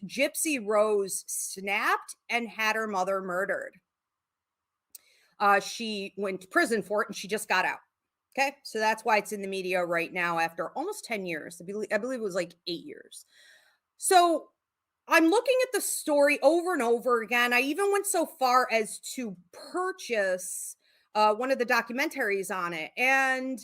Gypsy Rose snapped and had her mother murdered. She went to prison for it and she just got out. Okay. So that's why it's in the media right now after almost 10 years. I believe it was like 8 years. So I'm looking at the story over and over again. I even went so far as to purchase one of the documentaries on it. And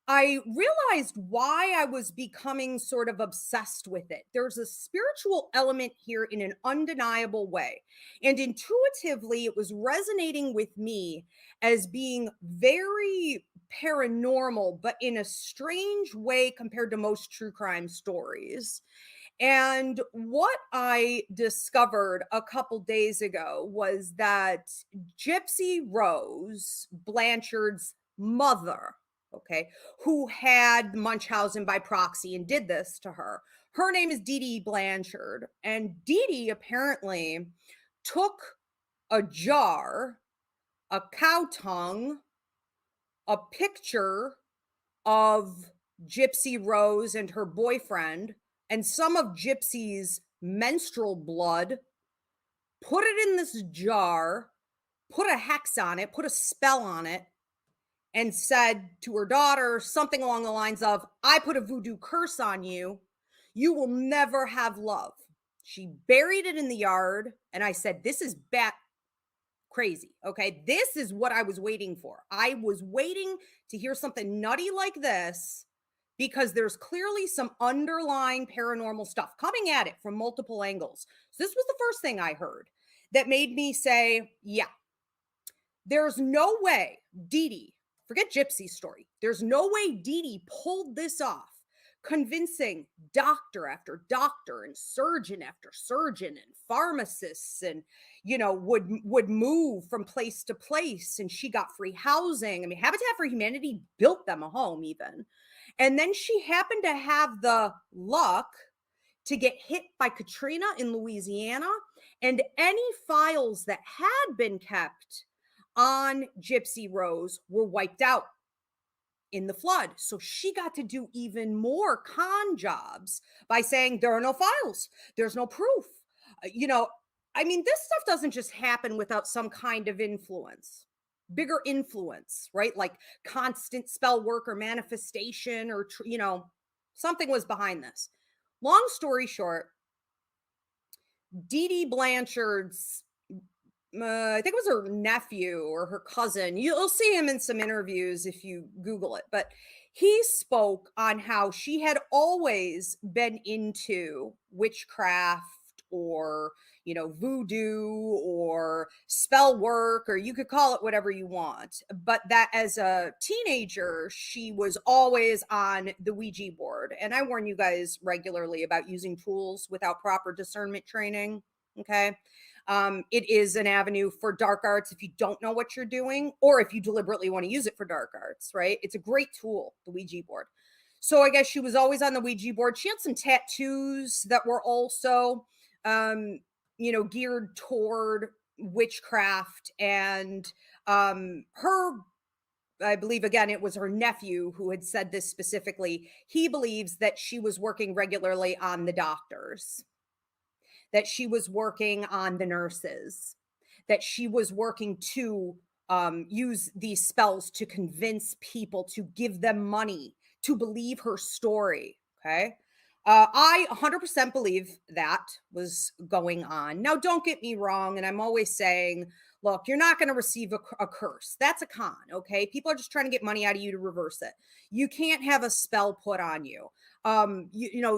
I realized why I was becoming sort of obsessed with it. There's a spiritual element here in an undeniable way. And intuitively, it was resonating with me as being very paranormal, but in a strange way compared to most true crime stories. And what I discovered a couple days ago was that Gypsy Rose Blanchard's mother, okay, who had Munchausen by proxy and did this to her. Her name is Dee Dee Blanchard. And Dee Dee apparently took a jar, a cow tongue, a picture of Gypsy Rose and her boyfriend, and some of Gypsy's menstrual blood, put it in this jar, put a hex on it, put a spell on it, and said to her daughter something along the lines of, I put a voodoo curse on you. You will never have love. She buried it in the yard. And I said, this is bat crazy. Okay. This is what I was waiting for. I was waiting to hear something nutty like this because there's clearly some underlying paranormal stuff coming at it from multiple angles. So this was the first thing I heard that made me say, yeah, there's no way Dee Dee, forget Gypsy's story, there's no way Dee Dee pulled this off, convincing doctor after doctor and surgeon after surgeon and pharmacists, and would move from place to place, and she got free housing. I mean, Habitat for Humanity built them a home even. And then she happened to have the luck to get hit by Katrina in Louisiana, and any files that had been kept on Gypsy Rose were wiped out in the flood. So she got to do even more con jobs by saying there are no files, there's no proof. This stuff doesn't just happen without some kind of influence, bigger influence, right? Like constant spell work or manifestation, or something was behind this. Long story short, Dee Dee Blanchard's I think it was her nephew or her cousin. You'll see him in some interviews if you Google it, but he spoke on how she had always been into witchcraft, or, voodoo, or spell work, or you could call it whatever you want. But that as a teenager, she was always on the Ouija board. And I warn you guys regularly about using tools without proper discernment training. Okay. It is an avenue for dark arts if you don't know what you're doing, or if you deliberately want to use it for dark arts, right? It's a great tool, the Ouija board. So I guess she was always on the Ouija board. She had some tattoos that were also, geared toward witchcraft. And I believe, again, it was her nephew who had said this specifically. He believes that she was working regularly on the doctors, that she was working on the nurses, that she was working to use these spells to convince people to give them money, to believe her story. Okay. I 100% believe that was going on. Now, don't get me wrong. And I'm always saying, look, you're not going to receive a curse. That's a con. Okay. People are just trying to get money out of you to reverse it. You can't have a spell put on you.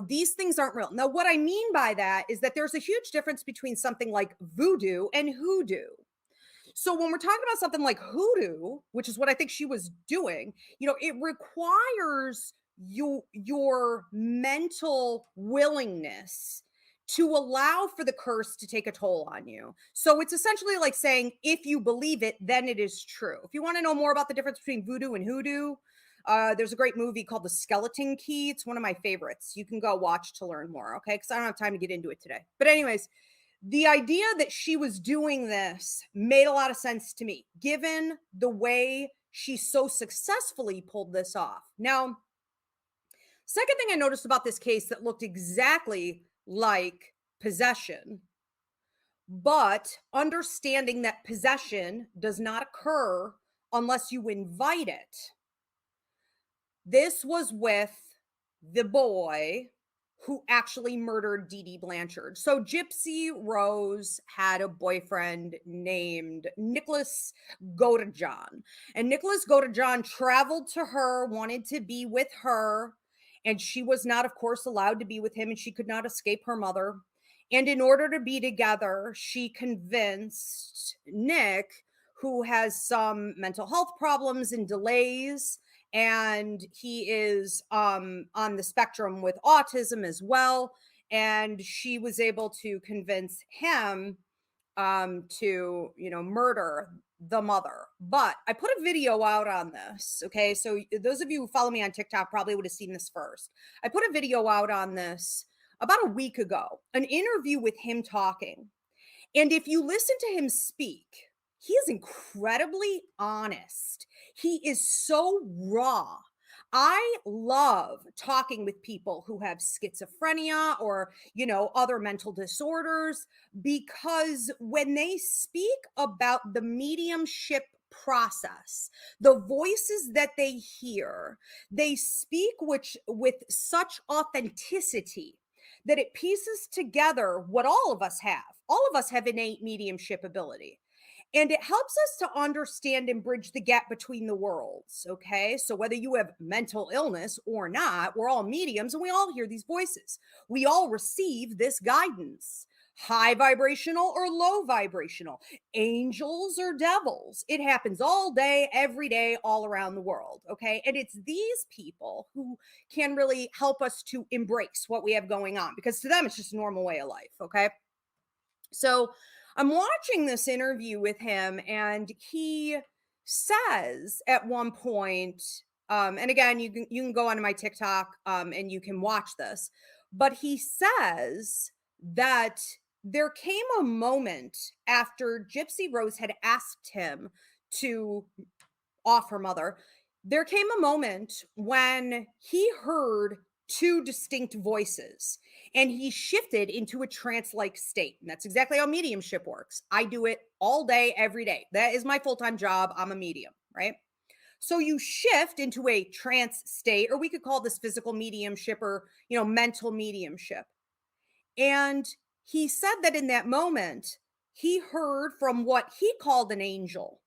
These things aren't real. Now, what I mean by that is that there's a huge difference between something like voodoo and hoodoo. So when we're talking about something like hoodoo, which is what I think she was doing, it requires your mental willingness to allow for the curse to take a toll on you. So it's essentially like saying, if you believe it, then it is true. If you want to know more about the difference between voodoo and hoodoo, there's a great movie called The Skeleton Key. It's one of my favorites. You can go watch to learn more, okay? Because I don't have time to get into it today. But anyways, the idea that she was doing this made a lot of sense to me, given the way she so successfully pulled this off. Now, second thing I noticed about this case that looked exactly like possession, but understanding that possession does not occur unless you invite it. This was with the boy who actually murdered Dee Dee Blanchard. So Gypsy Rose had a boyfriend named Nicholas Godejohn. And Nicholas Godejohn traveled to her, wanted to be with her, and she was not, of course, allowed to be with him, and she could not escape her mother. And in order to be together, she convinced Nick, who has some mental health problems and delays, and he is on the spectrum with autism as well, and she was able to convince him to, murder the mother. But I put a video out on this. Okay, so those of you who follow me on TikTok probably would have seen this first. I put a video out on this about a week ago, an interview with him talking. And if you listen to him speak, he is incredibly honest. He is so raw. I love talking with people who have schizophrenia or, other mental disorders, because when they speak about the mediumship process, the voices that they hear, they speak with such authenticity that it pieces together what all of us have. All of us have innate mediumship ability. And it helps us to understand and bridge the gap between the worlds. Okay. So whether you have mental illness or not, we're all mediums and we all hear these voices. We all receive this guidance, high vibrational or low vibrational, angels or devils. It happens all day, every day, all around the world. Okay. And it's these people who can really help us to embrace what we have going on, because to them, it's just a normal way of life. Okay. So I'm watching this interview with him, and he says at one point, and again, you can go onto my TikTok and you can watch this, but he says that there came a moment after Gypsy Rose had asked him to off her mother. There came a moment when he heard two distinct voices and he shifted into a trance-like state. And that's exactly how mediumship works. I do it all day, every day. That is my full-time job. I'm a medium, right? So you shift into a trance state, or we could call this physical mediumship or, mental mediumship. And he said that in that moment, he heard from what he called an angel.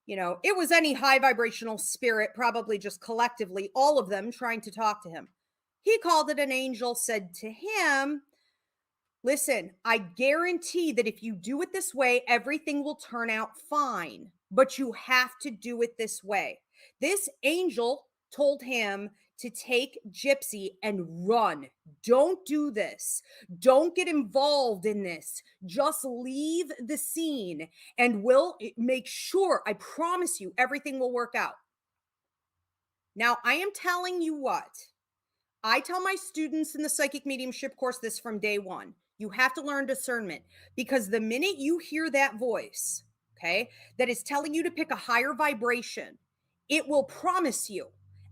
It was any high vibrational spirit, probably just collectively, all of them trying to talk to him. He called it an angel, said to him, listen, I guarantee that if you do it this way, everything will turn out fine, but you have to do it this way. This angel told him to take Gypsy and run. Don't do this. Don't get involved in this. Just leave the scene and we'll make sure, I promise you, everything will work out. Now, I am telling you what. I tell my students in the psychic mediumship course this from day one. You have to learn discernment, because the minute you hear that voice, okay, that is telling you to pick a higher vibration, it will promise you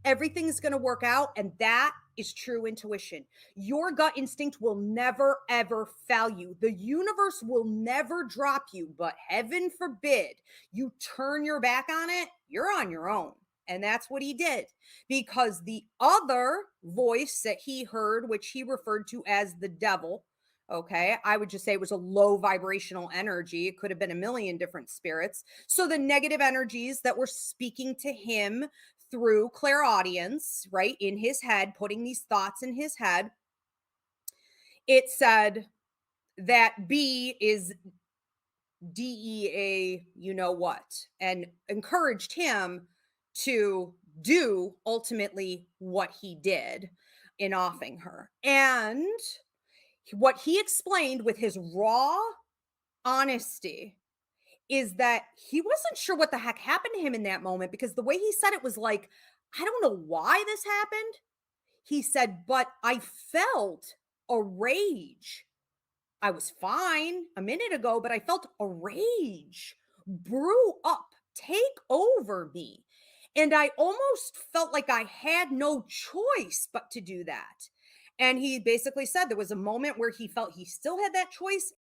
everything's going to work out. And that is true intuition. Your gut instinct will never, ever fail you. The universe will never drop you, but heaven forbid you turn your back on it, you're on your own. And that's what he did, because the other voice that he heard, which he referred to as the devil, okay, I would just say it was a low vibrational energy. It could have been a million different spirits. So the negative energies that were speaking to him through clairaudience, right, in his head, putting these thoughts in his head, it said that B is DEA, you know what, and encouraged him to do ultimately what he did in offing her. And what he explained with his raw honesty is that he wasn't sure what the heck happened to him in that moment, because the way he said it was like, I don't know why this happened. He said, but I felt a rage. I was fine a minute ago, but I felt a rage brew up, take over me. And I almost felt like I had no choice but to do that. And he basically said there was a moment where he felt he still had that choice